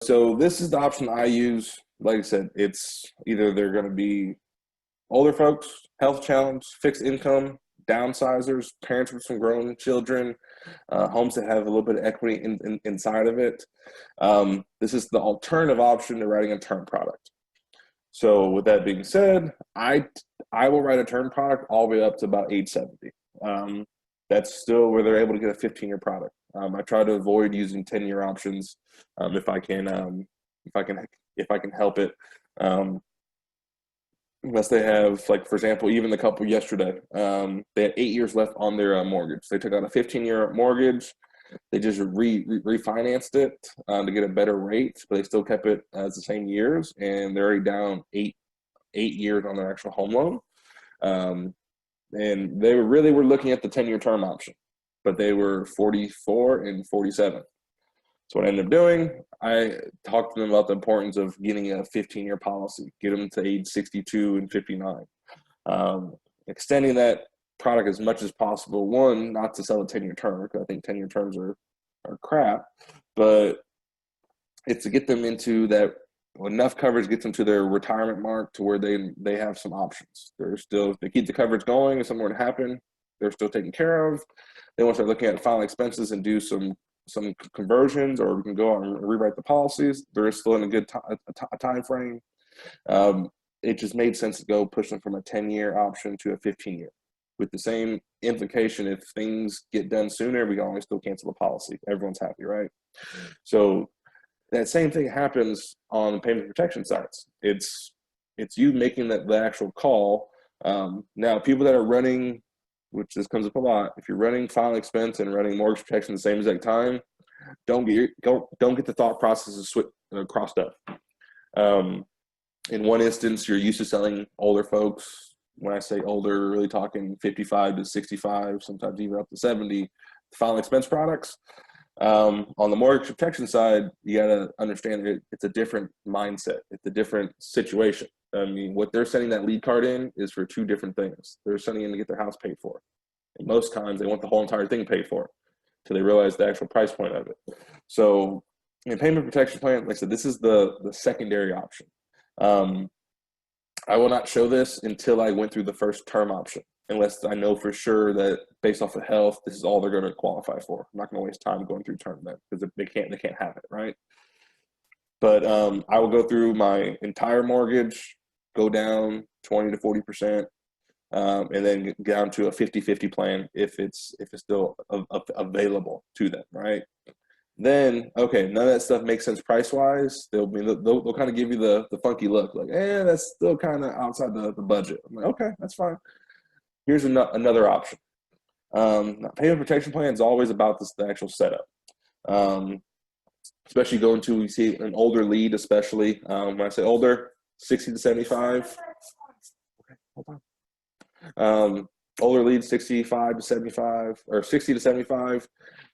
So this is the option I use. Like I said, it's either they're going to be older folks, health challenge, fixed income, downsizers, parents with some grown children, homes that have a little bit of equity inside of it. This is the alternative option to writing a term product. So with that being said, I will write a term product all the way up to about age 70. That's still where they're able to get a 15-year product. I try to avoid using 10-year options if I can help it. Unless they have, like, for example, even the couple yesterday, they had 8 years left on their mortgage. They took out a 15-year mortgage. They just refinanced it to get a better rate, but they still kept it as the same years, and they're already down eight years on their actual home loan. And they were looking at the 10-year term option, but they were 44 and 47. So what I ended up doing, I talked to them about the importance of getting a 15-year policy, get them to age 62 and 59. Extending that product as much as possible. One, not to sell a 10-year term, because I think 10-year terms are crap, but it's to get them into that enough coverage, gets them to their retirement mark to where they have some options. They're still, if they keep the coverage going, if something were to happen, they're still taken care of. They want to start looking at final expenses and do some conversions, or we can go out and rewrite the policies. They're still in a good time frame. It just made sense to go push them from a 10-year option to a 15-year. With the same implication, if things get done sooner, we can always still cancel the policy. Everyone's happy, right? So that same thing happens on payment protection sites. It's you making the actual call. Now, people that are running, which this comes up a lot, if you're running final expense and running mortgage protection at the same exact time, don't get the thought processes crossed up. In one instance, you're used to selling older folks. When I say older, really talking 55 to 65, sometimes even up to 70, final expense products. On the mortgage protection side, you got to understand that it's a different mindset. It's a different situation. I mean, what they're sending that lead card in is for two different things. They're sending in to get their house paid for. And most times, they want the whole entire thing paid for until they realize the actual price point of it. So in payment protection plan, like I said, this is the secondary option. I will not show this until I went through the first term option, unless I know for sure that based off of health, this is all they're going to qualify for. I'm not going to waste time going through term then, because they can't have it, right? But I will go through my entire mortgage, go down 20 to 40%, and then get down to a 50-50 plan if it's still available to them, right? Then, okay, none of that stuff makes sense price-wise. They'll kind of give you the funky look, like, that's still kind of outside the budget. I'm like, okay, that's fine. Here's another option. Payment protection plan is always about the actual setup. Especially going to, we see an older lead, especially when I say older, 60 to 75. Okay, hold on. Older lead, 65 to 75, or 60 to 75.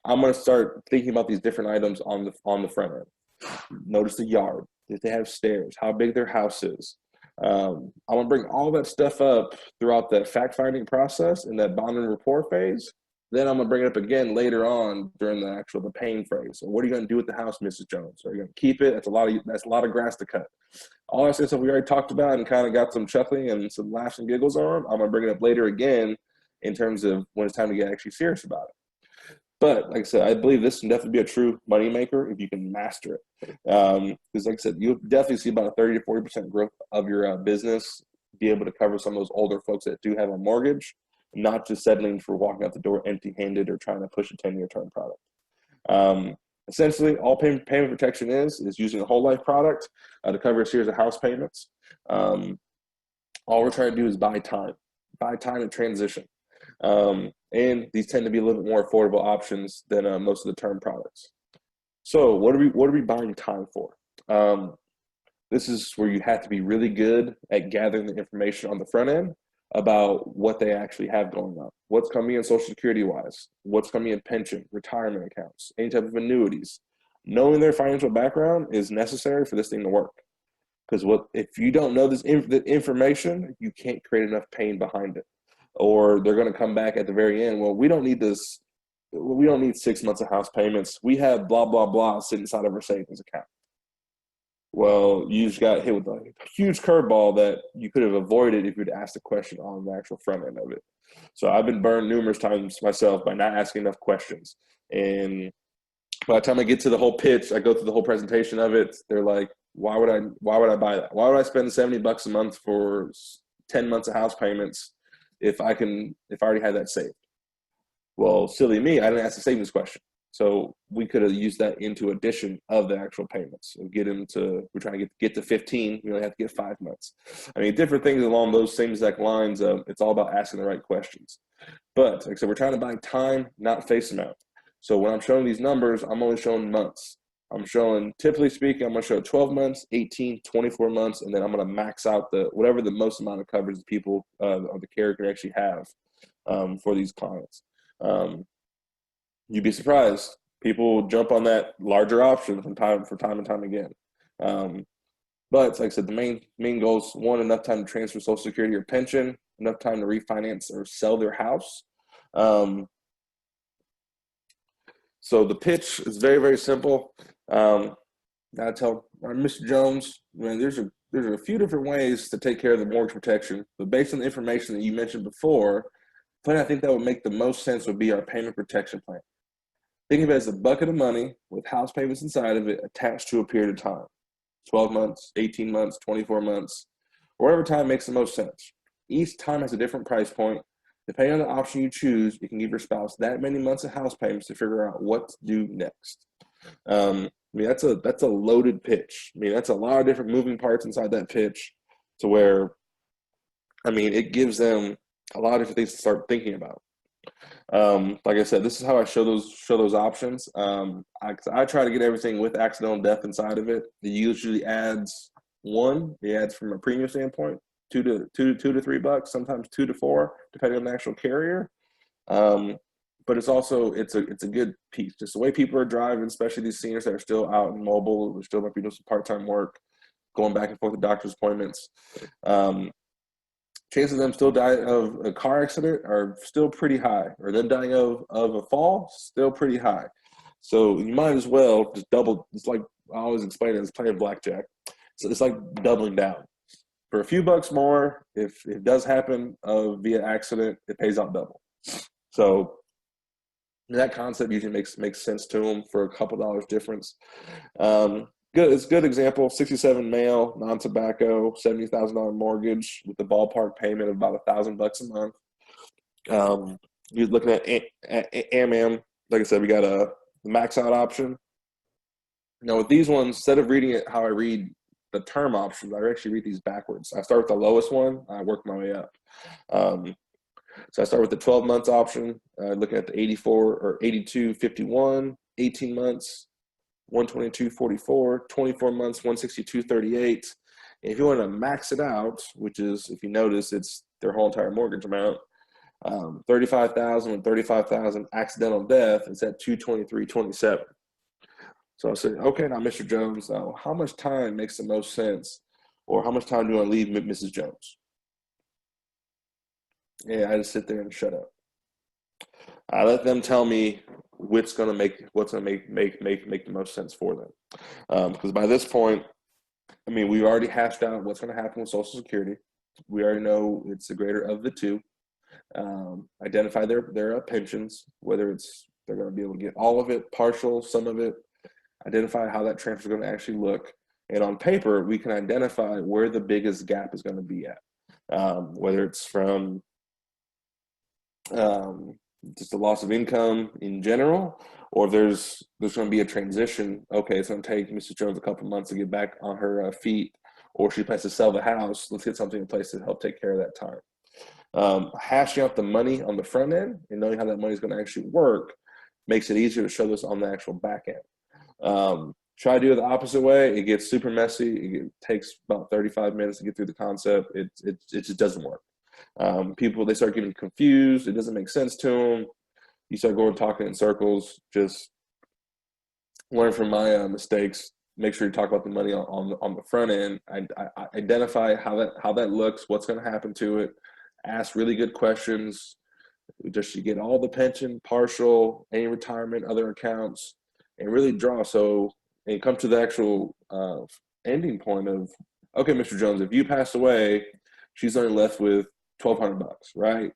I'm going to start thinking about these different items on the front end. Notice the yard, if they have stairs, how big their house is. I'm going to bring all that stuff up throughout the fact-finding process in that bond and rapport phase. Then I'm going to bring it up again later on during the paying phase. So what are you going to do with the house, Mrs. Jones? Are you going to keep it? That's a lot of grass to cut. All that stuff we already talked about and kind of got some chuckling and some laughs and giggles on, I'm going to bring it up later again in terms of when it's time to get actually serious about it. But like I said, I believe this can definitely be a true moneymaker if you can master it. Because like I said, you'll definitely see about a 30 to 40% growth of your business, be able to cover some of those older folks that do have a mortgage, not just settling for walking out the door empty-handed or trying to push a 10-year term product. Essentially, all payment protection is using a whole life product to cover a series of house payments. All we're trying to do is buy time in transition. And these tend to be a little bit more affordable options than most of the term products. So what are we buying time for? This is where you have to be really good at gathering the information on the front end about what they actually have going on. What's coming in Social Security wise, what's coming in pension, retirement accounts, any type of annuities. Knowing their financial background is necessary for this thing to work. Because if you don't know this information, you can't create enough pain behind it. Or they're going to come back at the very end. Well, we don't need this. We don't need 6 months of house payments. We have blah, blah, blah sitting inside of our savings account. Well, you just got hit with a huge curveball that you could have avoided if you'd asked a question on the actual front end of it. So I've been burned numerous times myself by not asking enough questions. And by the time I get to the whole pitch, I go through the whole presentation of it. They're like, why would I buy that? Why would I spend $70 a month for 10 months of house payments if I already had that saved? Well, silly me, I didn't ask the savings question. So we could have used that into addition of the actual payments and we're trying to get to 15. We only have to get 5 months. I mean, different things along those same exact lines of it's all about asking the right questions. But like I said, we're trying to buy time, not face amount. So when I'm showing these numbers, I'm only showing months. I'm showing, typically speaking, I'm going to show 12 months, 18, 24 months, and then I'm going to max out whatever the most amount of coverage the people or the carrier can actually have for these clients. You'd be surprised. People jump on that larger option from time and time again. But like I said, the main goal is one, enough time to transfer Social Security or pension, enough time to refinance or sell their house. So the pitch is very, very simple. I tell Mr. Jones, man, there's a few different ways to take care of the mortgage protection, but based on the information that you mentioned before, the plan I think that would make the most sense would be our payment protection plan. Think of it as a bucket of money with house payments inside of it attached to a period of time. 12 months, 18 months, 24 months, whatever time makes the most sense. Each time has a different price point. Depending on the option you choose, you can give your spouse that many months of house payments to figure out what to do next. I mean, that's a loaded pitch. I mean, that's a lot of different moving parts inside that pitch to where, I mean, it gives them a lot of different things to start thinking about. Like I said, this is how I show those options. I try to get everything with accidental death inside of it. It usually adds it adds from a premium standpoint, $2 to $3, sometimes 2 to 4, depending on the actual carrier. But it's a good piece. Just the way people are driving, especially these seniors that are still out and mobile, they're still might be doing some part-time work, going back and forth to doctor's appointments. Chances of them still dying of a car accident are still pretty high, or them dying of a fall, still pretty high. So you might as well just double. It's like I always explain it as playing blackjack. So it's like doubling down. For a few bucks more, if it does happen via accident, it pays out double. So that concept usually makes sense to them for a couple dollars difference. It's a good example. 67 male, non-tobacco, $70,000 mortgage with the ballpark payment of about $1,000 a month. You're looking at AMAM. Like I said, we got a max out option. Now with these ones, instead of reading it how I read the term options, I actually read these backwards. I start with the lowest one. I work my way up. So I start with the 12 months option, looking at the 84 or 82.51, 18 months, 122.44, 24 months, 162.38. And if you want to max it out, which is, if you notice, it's their whole entire mortgage amount, 35,000 and 35,000 accidental death is at 223.27. So I said, okay, now Mr. Jones, how much time makes the most sense, or how much time do I leave Mrs. Jones? Yeah, I just sit there and shut up. I let them tell me what's going to make the most sense for them. Because by this point, I mean, we've already hashed out what's going to happen with Social Security. We already know it's the greater of the two. Identify their pensions, whether they're going to be able to get all of it, partial, some of it. Identify how that transfer is going to actually look. And on paper, we can identify where the biggest gap is going to be at. Whether it's from just a loss of income in general, or if there's going to be a transition. Okay, it's going to take Mrs. Jones a couple months to get back on her feet, or she plans to sell the house. Let's get something in place to help take care of that time. Hashing out the money on the front end and knowing how that money is going to actually work makes it easier to show this on the actual back end. Try to do it the opposite way. It gets super messy. It takes about 35 minutes to get through the concept. It just doesn't work. People, they start getting confused. It doesn't make sense to them. You start going talking in circles. Just learn from my mistakes. Make sure you talk about the money on the front end. I identify how that looks, what's going to happen to it. Ask really good questions. Just you get all the pension, partial, any retirement, other accounts, and really draw. So and come to the actual ending point of, okay, Mr. Jones, if you pass away, she's only left with $1,200, right?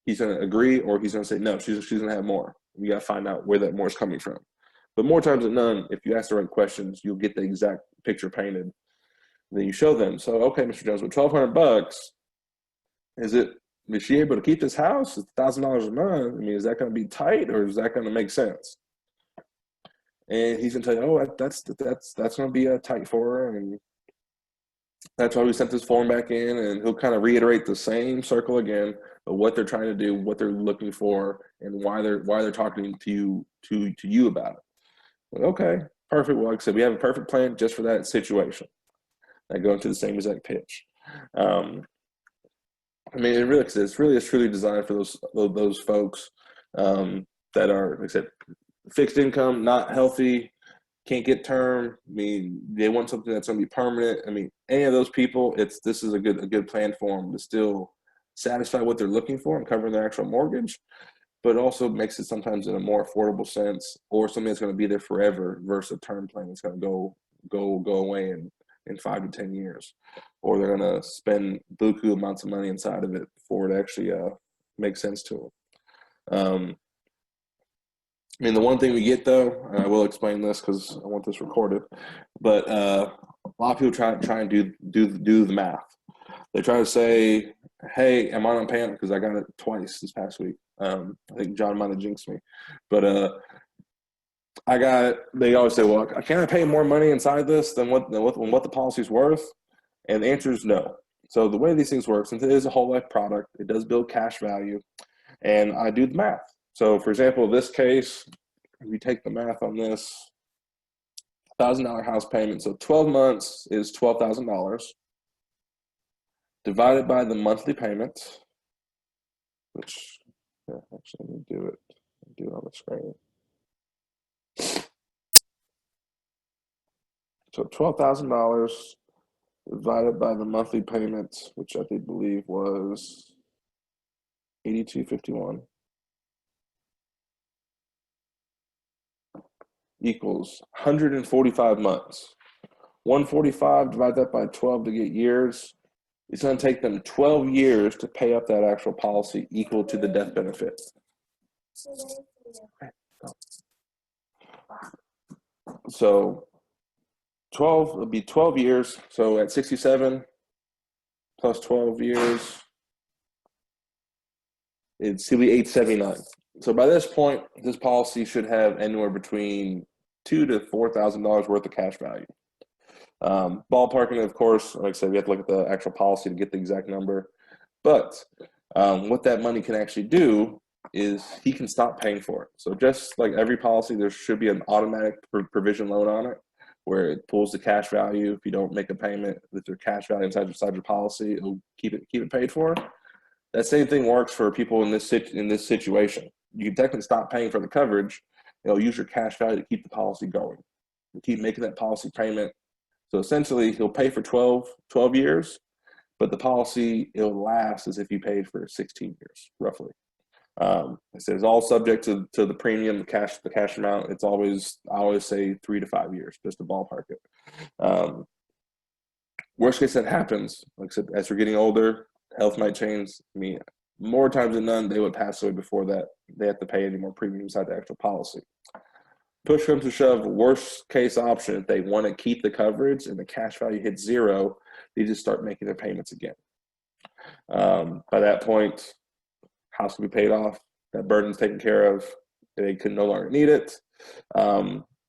He's going to agree, or he's going to say, no, she's going to have more. You got to find out where that more is coming from. But more times than none, if you ask the right questions, you'll get the exact picture painted. Then you show them. So, okay, Mr. Jones, with $1,200, is she able to keep this house? It's $1,000 a month. I mean, is that going to be tight, or is that going to make sense? And he's going to tell you, oh, that's going to be tight for her, and that's why we sent this form back in. And he'll kind of reiterate the same circle again of what they're trying to do, what they're looking for, and why they're talking to you about it. But okay, perfect. Well, like I said, we have a perfect plan just for that situation. I go into the same exact pitch. I mean, it's truly designed for those folks that are, like I said, fixed income, not healthy, can't get term. I mean, they want something that's going to be permanent. I mean, any of those people, this is a good plan for them to still satisfy what they're looking for and covering their actual mortgage, but also makes it sometimes in a more affordable sense, or something that's going to be there forever versus a term plan that's going to go away in 5 to 10 years, or they're going to spend buku amounts of money inside of it before it actually makes sense to them. I mean, the one thing we get, though, and I will explain this because I want this recorded, but a lot of people try and do the math. They try to say, hey, am I on payment? Because I got it twice this past week. I think John might have jinxed me. But they always say, well, can I pay more money inside this than what the policy's worth? And the answer is no. So the way these things work, since it is a whole life product, it does build cash value, and I do the math. So, for example, this case, if you take the math on this, $1,000 house payment, so 12 months is $12,000, divided by the monthly payment, which, actually, let me do it on the screen. So $12,000 divided by the monthly payment, which I believe was $82.51. Equals 145 months. 145, divide that by 12 to get years. It's going to take them 12 years to pay up that actual policy equal to the death benefit. So 12 would be 12 years. So at 67 plus 12 years, it'd still be 879. So by this point, this policy should have anywhere between $2,000 to $4,000 worth of cash value. Ballparking, of course, like I said, we have to look at the actual policy to get the exact number. But what that money can actually do is he can stop paying for it. So just like every policy, there should be an automatic provision loan on it where it pulls the cash value. If you don't make a payment with your cash value inside your policy, it'll keep it paid for. That same thing works for people in this situation. You can technically stop paying for the coverage. It'll use your cash value to keep the policy going. You keep making that policy payment. So essentially, he'll pay for 12 years, but the policy, it'll last as if you paid for 16 years, roughly. It says all subject to the premium, the cash amount. I always say 3 to 5 years, just to ballpark it. Worst case that happens, like I said, as we're getting older, health might change. I mean, more times than none, they would pass away before that they have to pay any more premium inside the actual policy. Push comes to shove, worst case option, if they want to keep the coverage and the cash value hits zero, they just start making their payments again. By that point, house will be paid off, that burden's taken care of, they could no longer need it.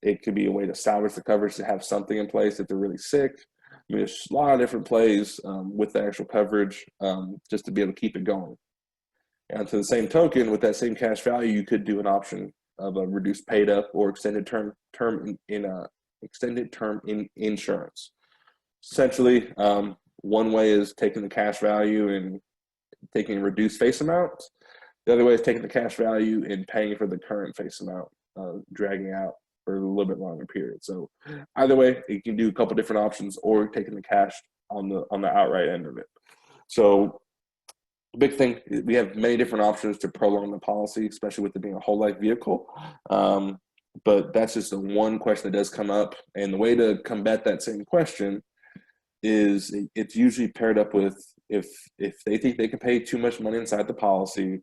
It could be a way to salvage the coverage, to have something in place if they're really sick. I mean, there's a lot of different plays with the actual coverage just to be able to keep it going. And to the same token, with that same cash value, you could do an option of a reduced paid up or extended term in insurance. Essentially, one way is taking the cash value and taking a reduced face amount. The other way is taking the cash value and paying for the current face amount, dragging out for a little bit longer period. So either way, you can do a couple different options, or taking the cash on the outright end of it. So the big thing, we have many different options to prolong the policy, especially with it being a whole life vehicle. But that's just the one question that does come up. And the way to combat that same question is it's usually paired up with if they think they can pay too much money inside the policy,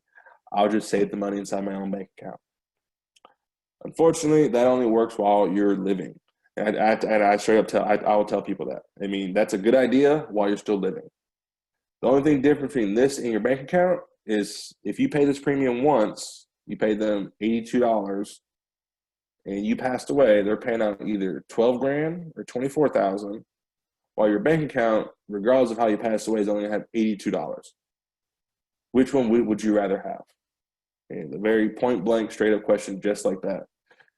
I'll just save the money inside my own bank account. Unfortunately, that only works while you're living. And I straight up I will tell people that. I mean, that's a good idea while you're still living. The only thing different between this and your bank account is if you pay this premium once, you pay them $82, and you passed away, they're paying out either 12 grand or 24,000, while your bank account, regardless of how you passed away, is only going to have $82. Which one would you rather have? And a very point blank, straight up question, just like that.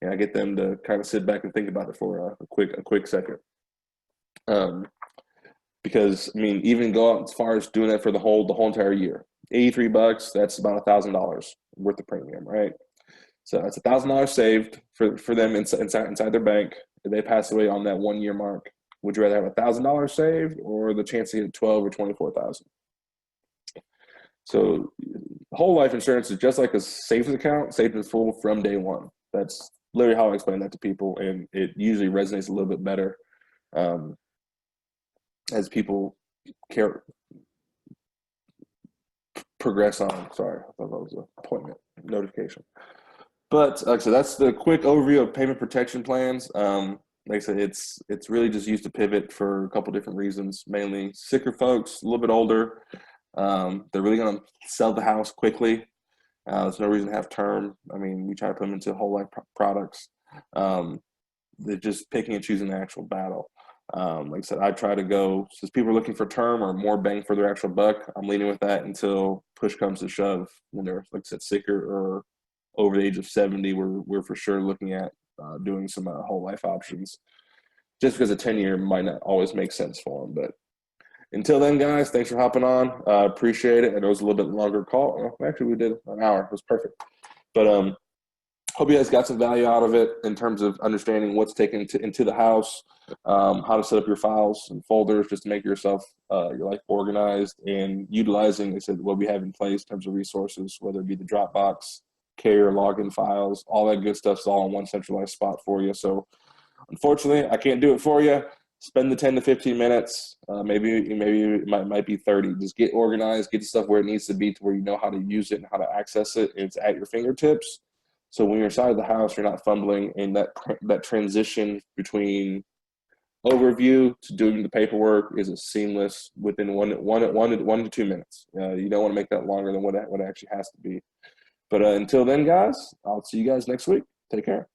And I get them to kind of sit back and think about it for a quick second. Because I mean, even go out as far as doing that for the whole entire year, $83, that's about $1,000 worth of premium, right? So that's $1,000 saved for them inside their bank. If they pass away on that 1 year mark, would you rather have $1,000 saved or the chance to get 12 or 24,000? So whole life insurance is just like a savings account, saved in full from day one. That's literally how I explain that to people, and it usually resonates a little bit better as people progress on. Sorry, I thought that was an appointment notification. But like I said, that's the quick overview of payment protection plans. Like I said, it's really just used to pivot for a couple different reasons, mainly sicker folks, a little bit older. They're really going to sell the house quickly. There's no reason to have term. I mean, we try to put them into whole life products. They're just picking and choosing the actual battle. Like I said, I try to go, since people are looking for term or more bang for their actual buck, I'm leaning with that until push comes to shove. When they're, like I said, sicker or over the age of 70, we're for sure looking at doing some whole life options. Just because a 10-year might not always make sense for them. But until then, guys, thanks for hopping on. Appreciate it. And it was a little bit longer call. Well, actually, we did an hour. It was perfect. But hope you guys got some value out of it in terms of understanding what's taken into the house, how to set up your files and folders just to make yourself, your life organized, and utilizing, like I said, what we have in place in terms of resources, whether it be the Dropbox, carrier login files, all that good stuff's all in one centralized spot for you. So unfortunately, I can't do it for you. Spend the 10 to 15 minutes, maybe it might be 30. Just get organized, get the stuff where it needs to be to where you know how to use it and how to access it. It's at your fingertips. So when you're inside the house, you're not fumbling, and that transition between overview to doing the paperwork is a seamless within one to 2 minutes. You don't want to make that longer than what it actually has to be. But until then, guys, I'll see you guys next week. Take care.